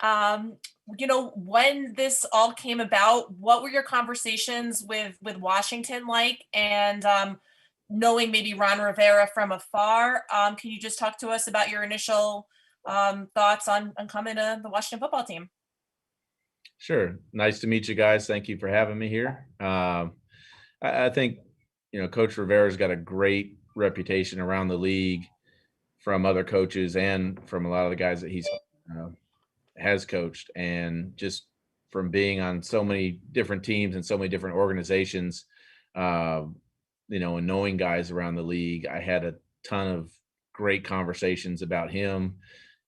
Um, when this all came about, what were your conversations with Washington like? And knowing maybe Ron Rivera from afar, can you just talk to us about your initial thoughts on coming to the Washington football team? Sure. Nice to meet you guys. Thank you for having me here. I think, Coach Rivera's got a great reputation around the league from other coaches and from a lot of the guys that he's uh, has coached, and just from being on so many different teams and so many different organizations, uh, and knowing guys around the league, I had a ton of great conversations about him,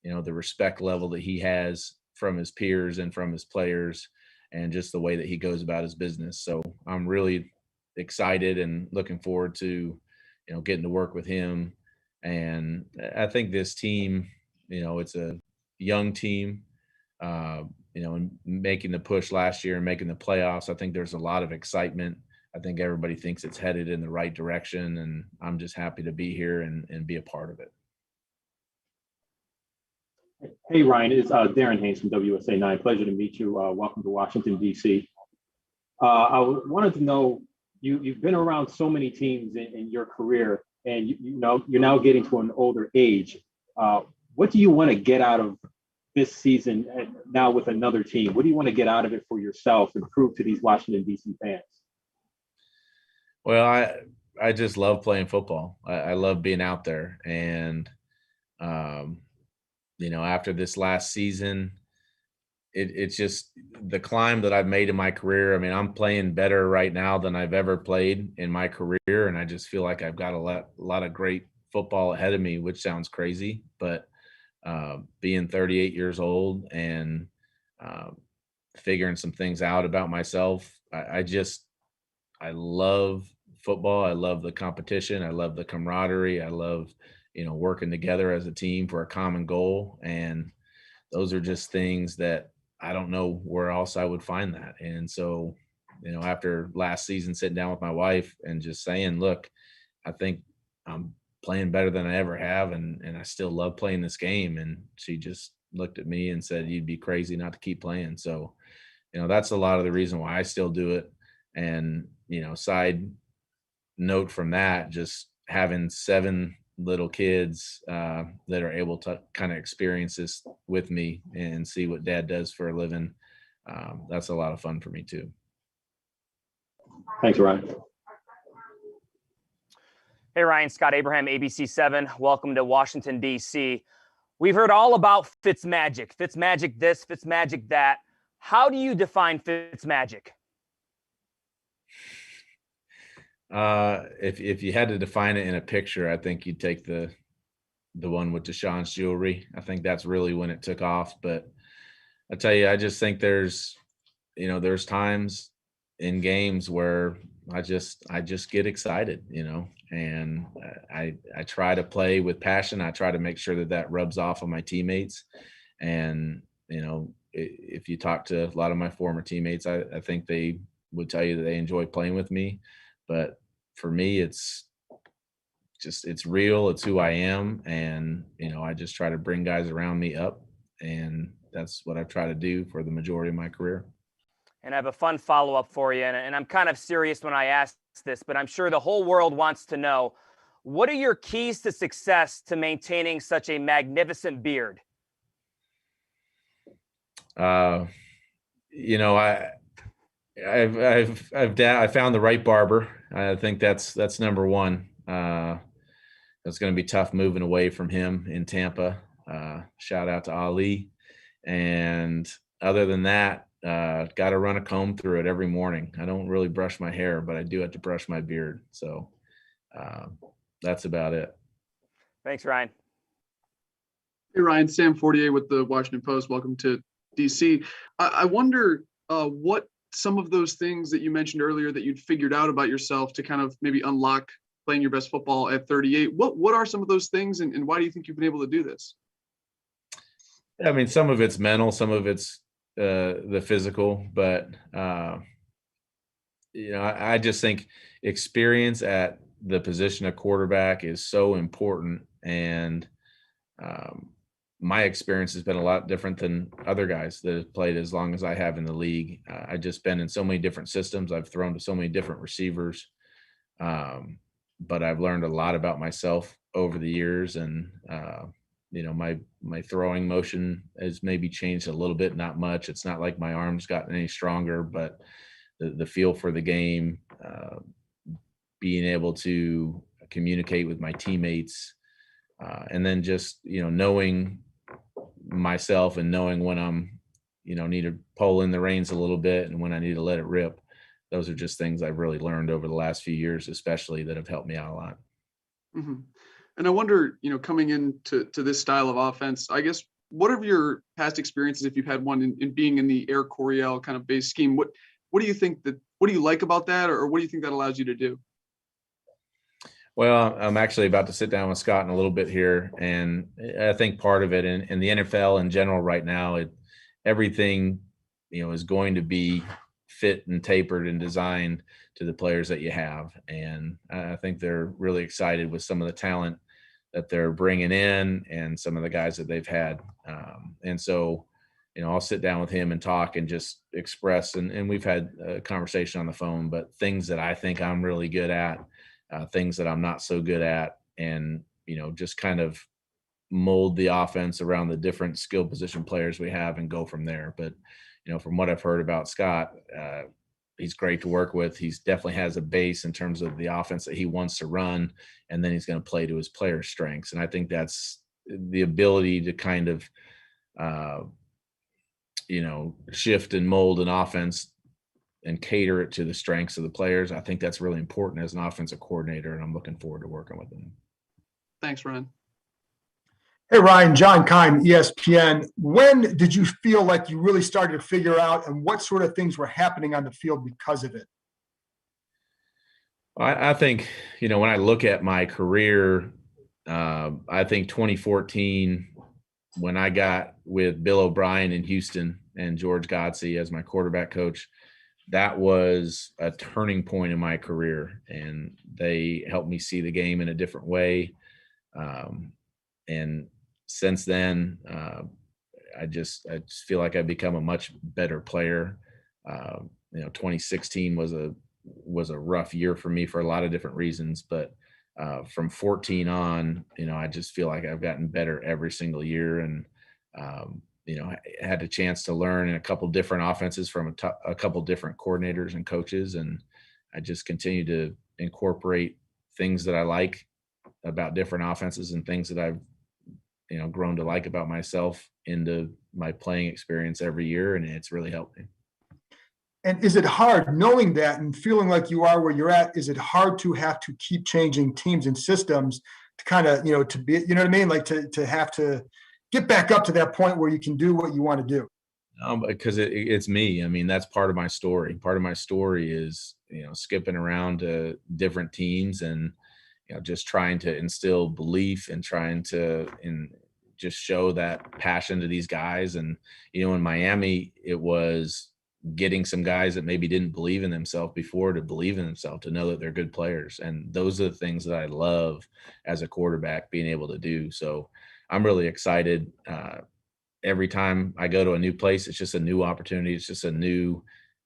the respect level that he has from his peers and from his players, and just the way that he goes about his business. So I'm really excited and looking forward to, getting to work with him. And I think this team, it's a young team, and making the push last year and making the playoffs. I think there's a lot of excitement. I think everybody thinks it's headed in the right direction, and I'm just happy to be here and be a part of it. Hey, Ryan, it's Darren Haynes from WSA 9. Pleasure to meet you. Welcome to Washington, D.C. I wanted to know, you've been around so many teams in your career, and you're now getting to an older age. What do you want to get out of this season and now with another team? What do you want to get out of it for yourself and prove to these Washington, D.C. fans? Well, I just love playing football. I love being out there, and um, after this last season, it's just the climb that I've made in my career. I mean, I'm playing better right now than I've ever played in my career, and I just feel like I've got a lot of great football ahead of me, which sounds crazy, but being 38 years old and uh, figuring some things out about myself, I love football. I love the competition. I love the camaraderie. I love, working together as a team for a common goal. And those are just things that I don't know where else I would find that. And so, after last season, sitting down with my wife and just saying, look, I think I'm playing better than I ever have. And I still love playing this game. And she just looked at me and said, you'd be crazy not to keep playing. So, that's a lot of the reason why I still do it. And, side note from that, just having 7 little kids that are able to kind of experience this with me and see what dad does for a living. That's a lot of fun for me too. Thanks, Ryan. Hey, Ryan, Scott Abraham, ABC7. Welcome to Washington, D.C. We've heard all about Fitzmagic. Fitzmagic this, Fitzmagic that. How do you define Fitzmagic? If you had to define it in a picture, I think you'd take the one with Deshaun's jewelry. I think that's really when it took off. But I tell you, I just think there's times in games where I just get excited, and I try to play with passion. I try to make sure that rubs off on my teammates. And, if you talk to a lot of my former teammates, I think they would tell you that they enjoy playing with me. But for me, it's real. It's who I am. And, I just try to bring guys around me up. And that's what I've tried to do for the majority of my career. And I have a fun follow-up for you. And I'm kind of serious when I ask this, but I'm sure the whole world wants to know, what are your keys to success to maintaining such a magnificent beard? I found the right barber. I think that's number one. It's going to be tough moving away from him in Tampa. Shout out to Ali. And other than that, got to run a comb through it every morning. I don't really brush my hair, but I do have to brush my beard. So that's about it. Thanks, Ryan. Hey, Ryan, Sam Fortier with the Washington Post. Welcome to DC. I wonder what some of those things that you mentioned earlier that you'd figured out about yourself to kind of maybe unlock playing your best football at 38. What are some of those things, and why do you think you've been able to do this? I mean, some of it's mental, some of it's the physical, but I just think experience at the position of quarterback is so important. And my experience has been a lot different than other guys that have played as long as I have in the league. I've just been in so many different systems. I've thrown to so many different receivers. But I've learned a lot about myself over the years, and my throwing motion has maybe changed a little bit, not much. It's not like my arm's gotten any stronger, but the feel for the game, being able to communicate with my teammates, and then just knowing myself and knowing when I'm need to pull in the reins a little bit and when I need to let it rip. Those are just things I've really learned over the last few years, especially, that have helped me out a lot. Mm-hmm. And I wonder, coming into this style of offense, I guess, what are your past experiences, if you've had one, in being in the Air Coryell kind of base scheme? What do you think what do you like about that, or what do you think that allows you to do? Well, I'm actually about to sit down with Scott in a little bit here, and I think part of it in the NFL in general right now, everything is going to be fit and tapered and designed to the players that you have. And I think they're really excited with some of the talent that they're bringing in and some of the guys that they've had. And so, I'll sit down with him and talk and just express, and we've had a conversation on the phone, but things that I think I'm really good at, things that I'm not so good at, and, just kind of mold the offense around the different skill position players we have and go from there. But from what I've heard about Scott, he's great to work with. He's definitely has a base in terms of the offense that he wants to run, and then he's going to play to his player strengths. And I think that's the ability to kind of, shift and mold an offense and cater it to the strengths of the players. I think that's really important as an offensive coordinator, and I'm looking forward to working with him. Thanks, Ryan. Hey, Ryan, John Kime, ESPN. When did you feel like you really started to figure out, and what sort of things were happening on the field because of it? I think, when I look at my career, I think 2014, when I got with Bill O'Brien in Houston and George Godsey as my quarterback coach, that was a turning point in my career, and they helped me see the game in a different way. And since then, I just feel like I've become a much better player. 2016 was a rough year for me for a lot of different reasons, but from 14 on, I just feel like I've gotten better every single year, and I had a chance to learn in a couple different offenses from a couple different coordinators and coaches, and I just continue to incorporate things that I like about different offenses and things that I've grown to like about myself into my playing experience every year, and it's really helped me. And is it hard, knowing that and feeling like you are where you're at, is it hard to have to keep changing teams and systems to kind of, to be, what I mean? Like to have to get back up to that point where you can do what you want to do? Because it's me. I mean, that's part of my story. Part of my story is, skipping around to different teams and, just trying to instill belief and trying to just show that passion to these guys. And, in Miami, it was getting some guys that maybe didn't believe in themselves before to believe in themselves, to know that they're good players. And those are the things that I love as a quarterback, being able to do. So I'm really excited. Every time I go to a new place, it's just a new opportunity. It's just a new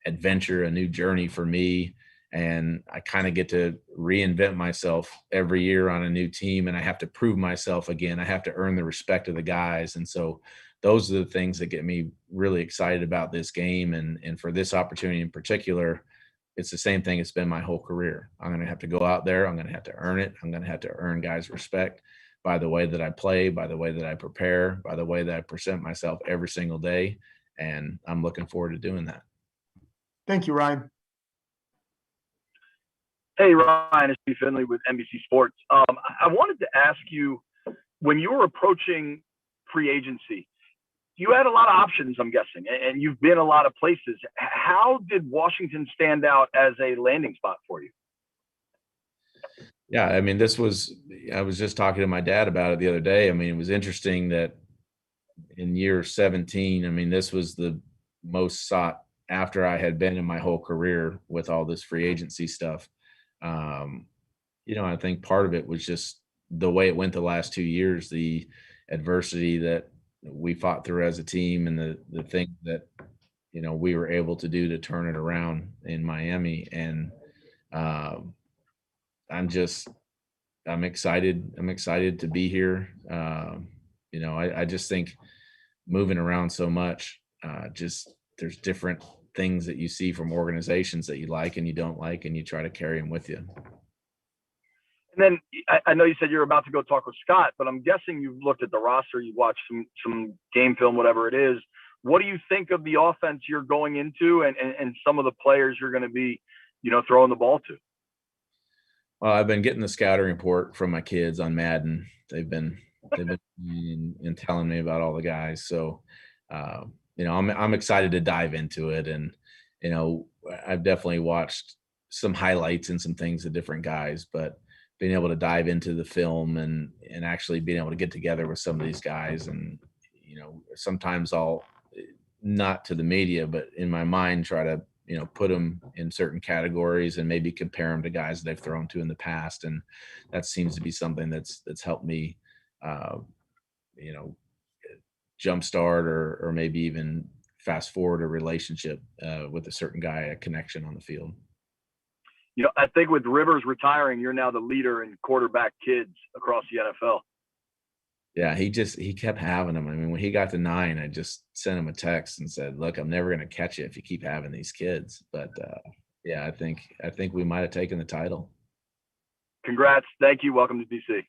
adventure, a new journey for me. And I kind of get to reinvent myself every year on a new team, and I have to prove myself again. I have to earn the respect of the guys. And so those are the things that get me really excited about this game. And for this opportunity in particular, it's the same thing it's been my whole career. I'm going to have to go out there. I'm going to have to earn it. I'm going to have to earn guys' respect by the way that I play, by the way that I prepare, by the way that I present myself every single day. And I'm looking forward to doing that. Thank you, Ryan. Hey, Ryan, it's Steve Finley with NBC Sports. I wanted to ask you, when you were approaching free agency, you had a lot of options, I'm guessing, and you've been a lot of places. How did Washington stand out as a landing spot for you? Yeah, I mean, I was just talking to my dad about it the other day. I mean, it was interesting that in year 17, I mean, this was the most sought after I had been in my whole career with all this free agency stuff. I think part of it was just the way it went the last 2 years, the adversity that we fought through as a team, and the thing that, we were able to do to turn it around in Miami. And I'm excited. I'm excited to be here. I just think moving around so much, there's different things that you see from organizations that you like and you don't like, and you try to carry them with you. And then I know you said you're about to go talk with Scott, but I'm guessing you've looked at the roster, you've watched some game film, whatever it is. What do you think of the offense you're going into, and some of the players you're going to be, throwing the ball to? Well, I've been getting the scouting report from my kids on Madden. They've been and telling me about all the guys. So, I'm excited to dive into it. And, I've definitely watched some highlights and some things of different guys, but being able to dive into the film and actually being able to get together with some of these guys. And, sometimes I'll, not to the media, but in my mind, try to, put them in certain categories and maybe compare them to guys that I've thrown to in the past. And that seems to be something that's helped me, jumpstart or maybe even fast forward a relationship with a certain guy, a connection on the field. I think with Rivers retiring, you're now the leader in quarterback kids across the NFL. Yeah, he kept having them. I mean, when he got to 9, I just sent him a text and said, "Look, I'm never going to catch you if you keep having these kids." But yeah, I think we might have taken the title. Congrats! Thank you. Welcome to DC.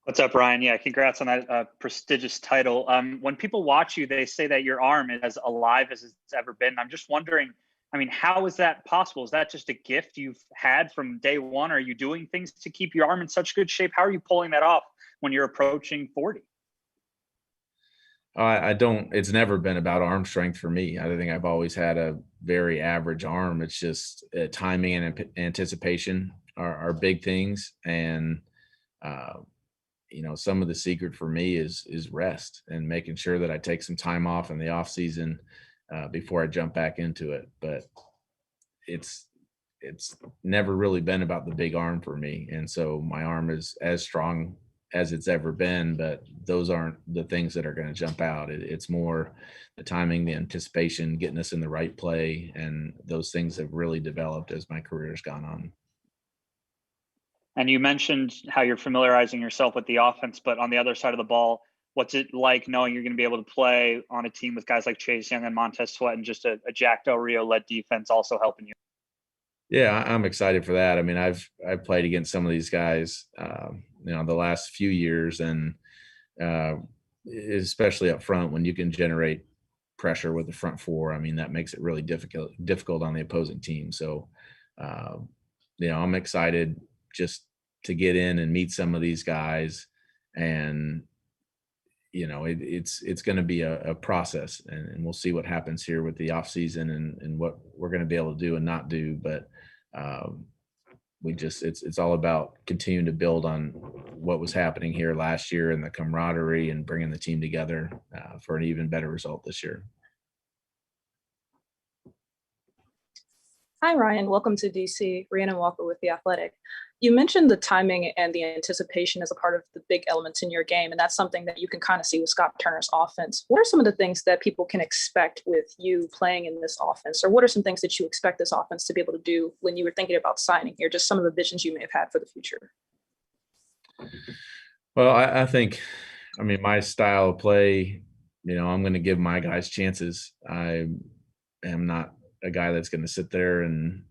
What's up, Ryan? Yeah, congrats on that prestigious title. When people watch you, they say that your arm is as alive as it's ever been. I'm just wondering, how is that possible? Is that just a gift you've had from day one? Are you doing things to keep your arm in such good shape? How are you pulling that off when you're approaching 40? I don't. It's never been about arm strength for me. I think I've always had a very average arm. It's just timing and anticipation are big things, and some of the secret for me is rest and making sure that I take some time off in the off season before I jump back into it. But it's never really been about the big arm for me. And so my arm is as strong as it's ever been, but those aren't the things that are going to jump out. It's more the timing, the anticipation, getting us in the right play. And those things have really developed as my career has gone on. And you mentioned how you're familiarizing yourself with the offense, but on the other side of the ball, what's it like knowing you're going to be able to play on a team with guys like Chase Young and Montez Sweat and just a Jack Del Rio-led defense also helping you? Yeah, I'm excited for that. I mean, I've played against some of these guys, the last few years, and especially up front when you can generate pressure with the front four. I mean, that makes it really difficult on the opposing team. So, I'm excited just to get in and meet some of these guys, and it's going to be a process, and we'll see what happens here with the off season and what we're going to be able to do and not do. But it's all about continuing to build on what was happening here last year and the camaraderie and bringing the team together for an even better result this year. Hi, Ryan. Welcome to DC. Rhiannon Walker with The Athletic. You mentioned the timing and the anticipation as a part of the big elements in your game, and that's something that you can kind of see with Scott Turner's offense. What are some of the things that people can expect with you playing in this offense, or what are some things that you expect this offense to be able to do when you were thinking about signing here, just some of the visions you may have had for the future? Well, I think, my style of play, I'm going to give my guys chances. I am not a guy that's going to sit there and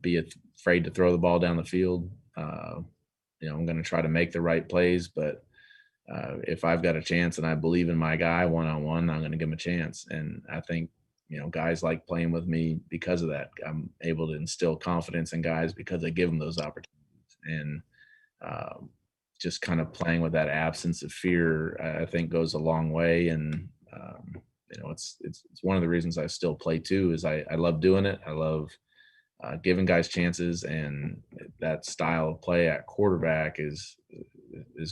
be afraid to throw the ball down the field. I'm going to try to make the right plays, but if I've got a chance and I believe in my guy one-on-one, I'm going to give him a chance. And I think, guys like playing with me because of that. I'm able to instill confidence in guys because I give them those opportunities. And just kind of playing with that absence of fear, I think goes a long way. And, it's one of the reasons I still play too, is I love doing it. I love giving guys chances, and that style of play at quarterback is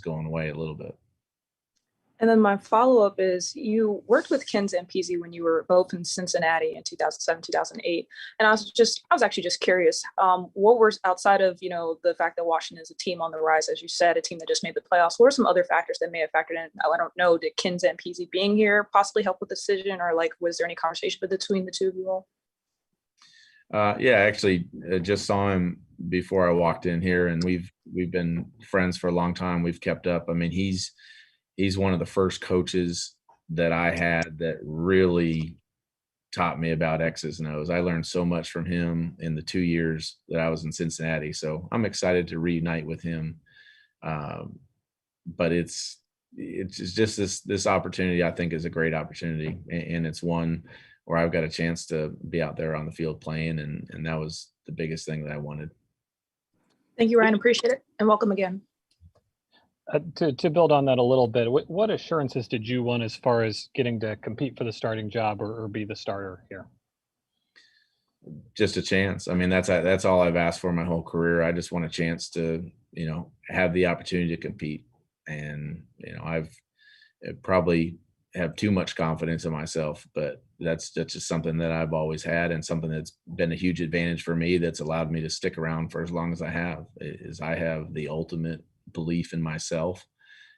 going away a little bit. And then my follow-up is you worked with Ken Zampese when you were both in Cincinnati in 2007, 2008. And I was actually just curious, what were, outside of, the fact that Washington is a team on the rise, as you said, a team that just made the playoffs, what are some other factors that may have factored in? I don't know, did Ken Zampese being here possibly help with the decision, or was there any conversation between the two of you all? Yeah, actually, just saw him before I walked in here, and we've been friends for a long time. We've kept up. I mean, he's one of the first coaches that I had that really taught me about X's and O's. I learned so much from him in the 2 years that I was in Cincinnati. So I'm excited to reunite with him. But it's just this opportunity, I think, is a great opportunity, and it's one where I've got a chance to be out there on the field playing, and that was the biggest thing that I wanted. Thank you, Ryan. Appreciate it, and welcome again. To build on that a little bit, what assurances did you want as far as getting to compete for the starting job or be the starter here? Just a chance. I mean, that's all I've asked for my whole career. I just want a chance to, have the opportunity to compete. And, I've probably have too much confidence in myself, but that's just something that I've always had, and something that's been a huge advantage for me that's allowed me to stick around for as long as I have. Is I have the ultimate belief in myself,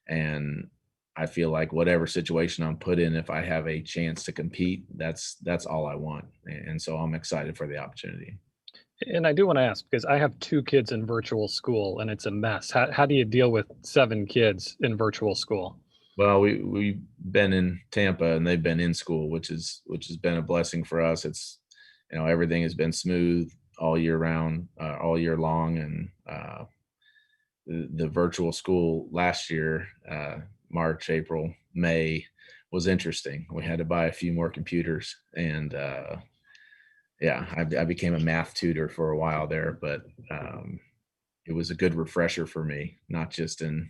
and I feel like whatever situation I'm put in, if I have a chance to compete, that's all I want. And so I'm excited for the opportunity. And I do want to ask, because I have 2 kids in virtual school and it's a mess. How do you deal with 7 kids in virtual school? Well, we've been in Tampa and they've been in school, which has been a blessing for us. It's, everything has been smooth all year round, all year long. And the virtual school last year, March, April, May, was interesting. We had to buy a few more computers, and I became a math tutor for a while there, but it was a good refresher for me, not just in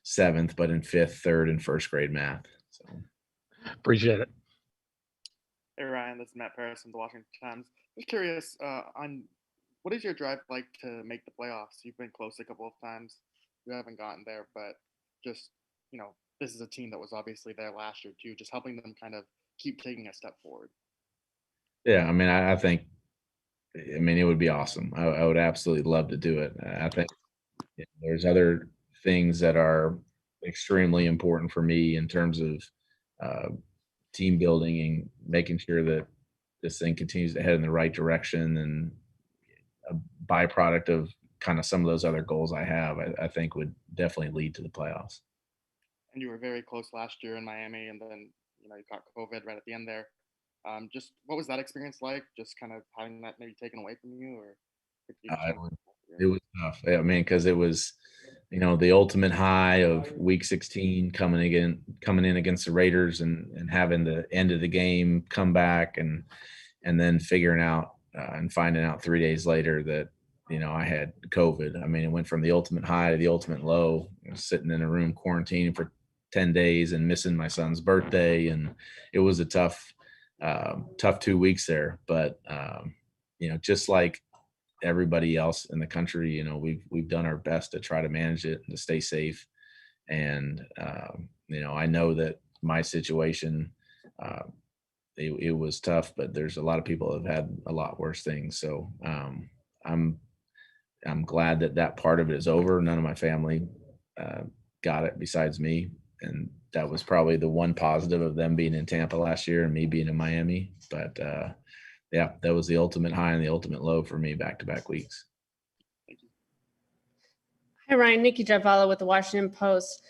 7th, but in 5th, 3rd, and 1st grade math. So appreciate it. Hey Ryan, this is Matt Paris from the Washington Times. Just curious on what is your drive like to make the playoffs? You've been close a couple of times. You haven't gotten there, but just, this is a team that was obviously there last year too, just helping them kind of keep taking a step forward. Yeah, I mean, I think, it would be awesome. I would absolutely love to do it. I think there's other things that are extremely important for me in terms of team building and making sure that this thing continues to head in the right direction, and a byproduct of kind of some of those other goals I have, I think would definitely lead to the playoffs. And you were very close last year in Miami, and then, you caught COVID right at the end there. Just what was that experience like? Just kind of having that maybe taken away from you, or it was tough. I mean, because it was, the ultimate high of Week 16 coming in against the Raiders, and having the end of the game come back, and then figuring out and finding out 3 days later that I had COVID. I mean, it went from the ultimate high to the ultimate low. I was sitting in a room quarantining for 10 days and missing my son's birthday, and it was a tough 2 weeks there. But just like everybody else in the country, we've done our best to try to manage it and to stay safe. And I know that my situation, it was tough, but there's a lot of people that have had a lot worse things. So I'm glad that part of it is over. None of my family got it besides me, and that was probably the one positive of them being in Tampa last year and me being in Miami. But that was the ultimate high and the ultimate low for me back-to-back weeks. Hi, Ryan. Nikki Javala with the Washington Post.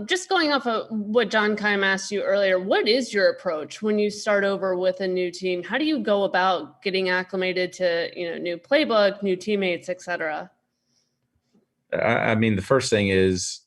Just going off of what John Keim asked you earlier, what is your approach when you start over with a new team? How do you go about getting acclimated to, new playbook, new teammates, et cetera? I mean, the first thing is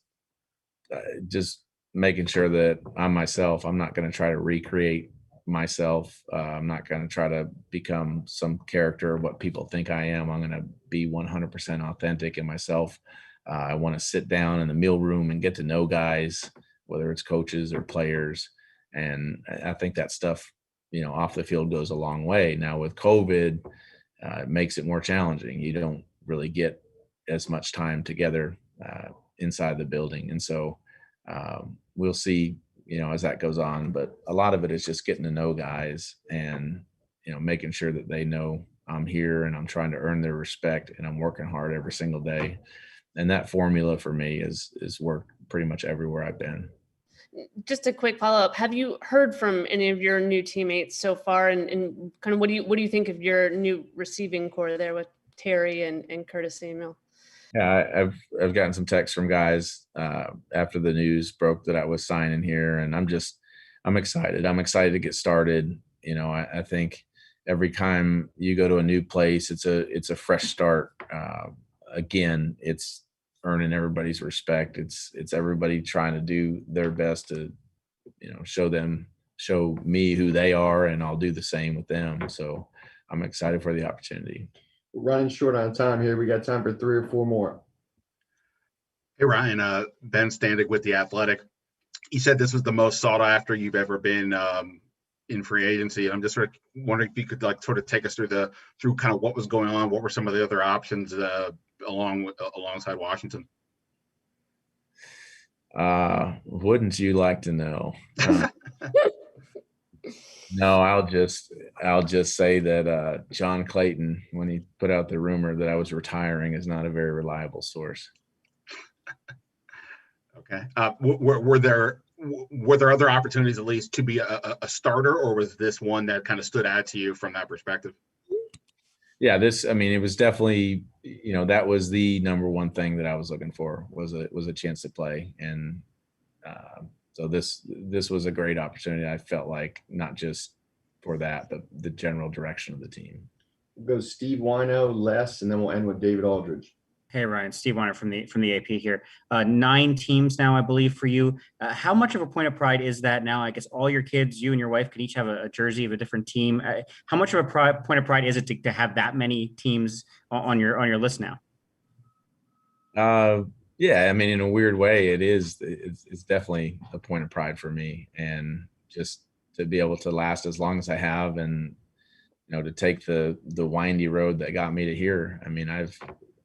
just making sure that I'm myself. I'm not going to try to recreate myself. I'm not going to try to become some character of what people think I am. I'm going to be 100% authentic in myself. I want to sit down in the meal room and get to know guys, whether it's coaches or players. And I think that stuff, off the field goes a long way. Now with COVID, it makes it more challenging. You don't really get as much time together inside the building. And so we'll see, as that goes on. But a lot of it is just getting to know guys and, making sure that they know I'm here and I'm trying to earn their respect and I'm working hard every single day. And that formula for me is worked pretty much everywhere I've been. Just a quick follow-up. Have you heard from any of your new teammates so far? And kind of what do you think of your new receiving core there with Terry and Curtis Samuel? Yeah, I've gotten some texts from guys after the news broke that I was signing here, and I'm excited. I'm excited to get started. I think every time you go to a new place, it's a fresh start. Again, it's earning everybody's respect. It's everybody trying to do their best to, show me who they are, and I'll do the same with them. So I'm excited for the opportunity. We're running short on time here. We got time for 3 or 4 more. Hey, Ryan, Ben Standig with The Athletic. You said this was the most sought after you've ever been in free agency. And I'm just sort of wondering if you could sort of take us through kind of what was going on. What were some of the other options alongside Washington? Wouldn't you like to know? No, I'll just say that John Clayton, when he put out the rumor that I was retiring, is not a very reliable source. Okay. Were there other opportunities at least to be a starter, or was this one that kind of stood out to you from that perspective? Yeah, it was definitely, that was the number one thing that I was looking for was a chance to play. And so this was a great opportunity. I felt like not just for that, but the general direction of the team. We'll go Steve Wino, Les, and then we'll end with David Aldridge. Hey, Ryan, Steve Weiner from the AP here. 9 teams now, I believe, for you. How much of a point of pride is that now? I guess all your kids, you and your wife, can each have a jersey of a different team. How much of a point of pride is it to have that many teams on your list now? Yeah, in a weird way, it's definitely a point of pride for me, and just to be able to last as long as I have, and to take the windy road that got me to here.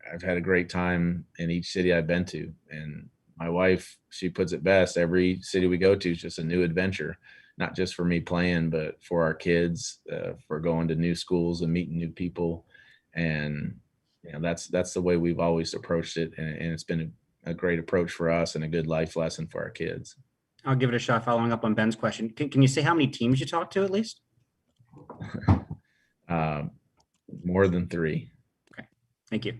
I've had a great time in each city I've been to, and my wife, she puts it best. Every city we go to is just a new adventure, not just for me playing, but for our kids, for going to new schools and meeting new people. And, that's the way we've always approached it. And it's been a great approach for us and a good life lesson for our kids. I'll give it a shot following up on Ben's question. Can you say how many teams you talked to at least? More than 3. Okay. Thank you.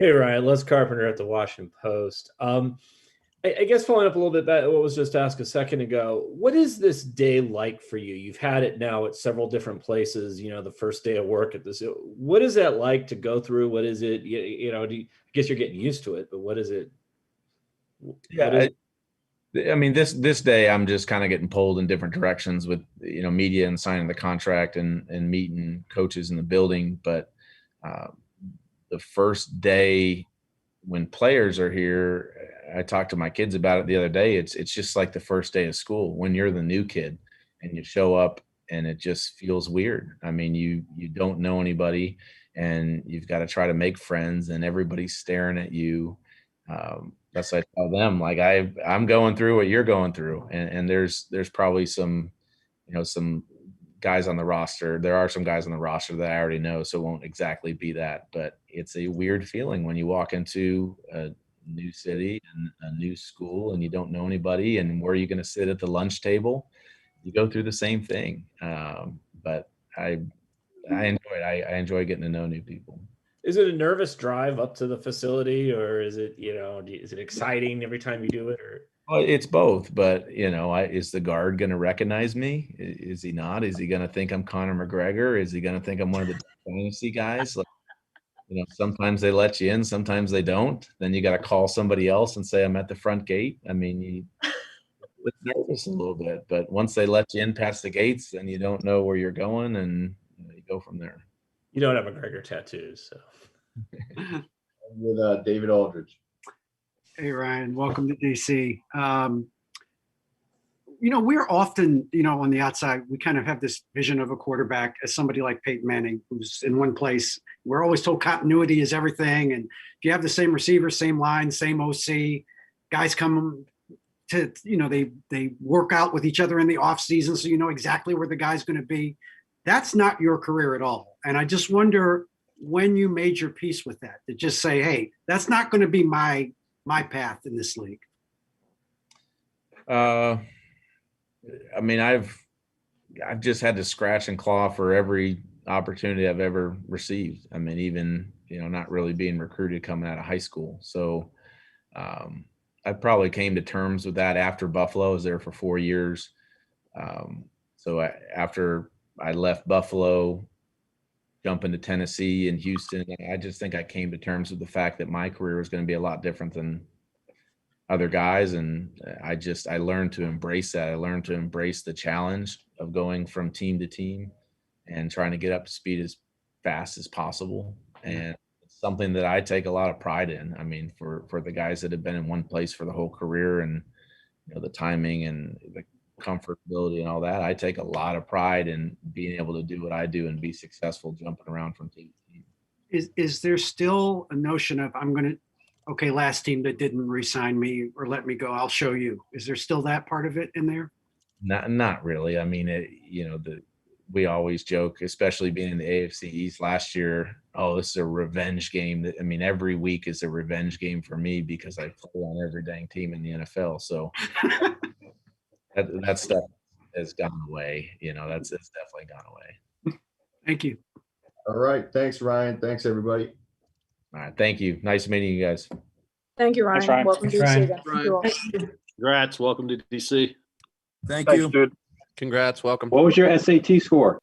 Hey, Ryan, Les Carpenter at the Washington Post. I guess following up a little bit back what was just asked a second ago, what is this day like for you? You've had it now at several different places, the first day of work at this. What is that like to go through? What is it? I guess you're getting used to it, but what is it? This day I'm just kind of getting pulled in different directions with, media and signing the contract and meeting coaches in the building. But the first day when players are here, I talked to my kids about it the other day. It's just like the first day of school when you're the new kid and you show up and it just feels weird. You don't know anybody and you've got to try to make friends and everybody's staring at you. That's what I tell them. Like I'm going through what you're going through, and there's probably some guys on the roster. There are some guys on the roster that I already know, so it won't exactly be that, but it's a weird feeling when you walk into a new city and a new school and you don't know anybody, and where are you going to sit at the lunch table? You go through the same thing. But I enjoy it. I enjoy getting to know new people. Is it a nervous drive up to the facility, or is it, is it exciting every time you do it, or? Well, it's both, but is the guard going to recognize me? Is he not? Is he going to think I'm Conor McGregor? Is he going to think I'm one of the fantasy guys? Like, sometimes they let you in, sometimes they don't. Then you got to call somebody else and say I'm at the front gate. You get nervous a little bit, but once they let you in past the gates, then you don't know where you're going, and you go from there. You don't have McGregor tattoos, so. With David Aldridge. Hey, Ryan, welcome to DC. We're often, on the outside, we kind of have this vision of a quarterback as somebody like Peyton Manning, who's in one place. We're always told continuity is everything. And if you have the same receiver, same line, same OC, guys come to, they work out with each other in the off season, so you know exactly where the guy's going to be. That's not your career at all. And I just wonder when you made your peace with that, to just say, hey, that's not going to be my path in this league. I mean, I've just had to scratch and claw for every opportunity I've ever received. I mean, even, not really being recruited coming out of high school. So I probably came to terms with that after Buffalo. I was there for 4 years. After I left Buffalo, jumping to Tennessee and Houston, I just think I came to terms with the fact that my career was going to be a lot different than other guys. And I learned to embrace that. I learned to embrace the challenge of going from team to team and trying to get up to speed as fast as possible. And it's something that I take a lot of pride in. I mean, for the guys that have been in one place for the whole career, and the timing and the comfortability and all that, I take a lot of pride in being able to do what I do and be successful jumping around from team to team. Is there still a notion of okay, last team that didn't re-sign me or let me go, I'll show you? Is there still that part of it in there? Not really. I mean, we always joke, especially being in the AFC East last year, oh, this is a revenge game. I mean, every week is a revenge game for me because I play on every dang team in the NFL. So that stuff has gone away. It's definitely gone away. Thank you. All right. Thanks, Ryan. Thanks, everybody. All right. Thank you. Nice meeting you guys. Thank you, Ryan. Thanks, Ryan. Welcome to Thanks, DC Ryan. again. Thank you all. Congrats. Welcome to DC. Thanks, dude. Congrats. Welcome. What was your SAT score?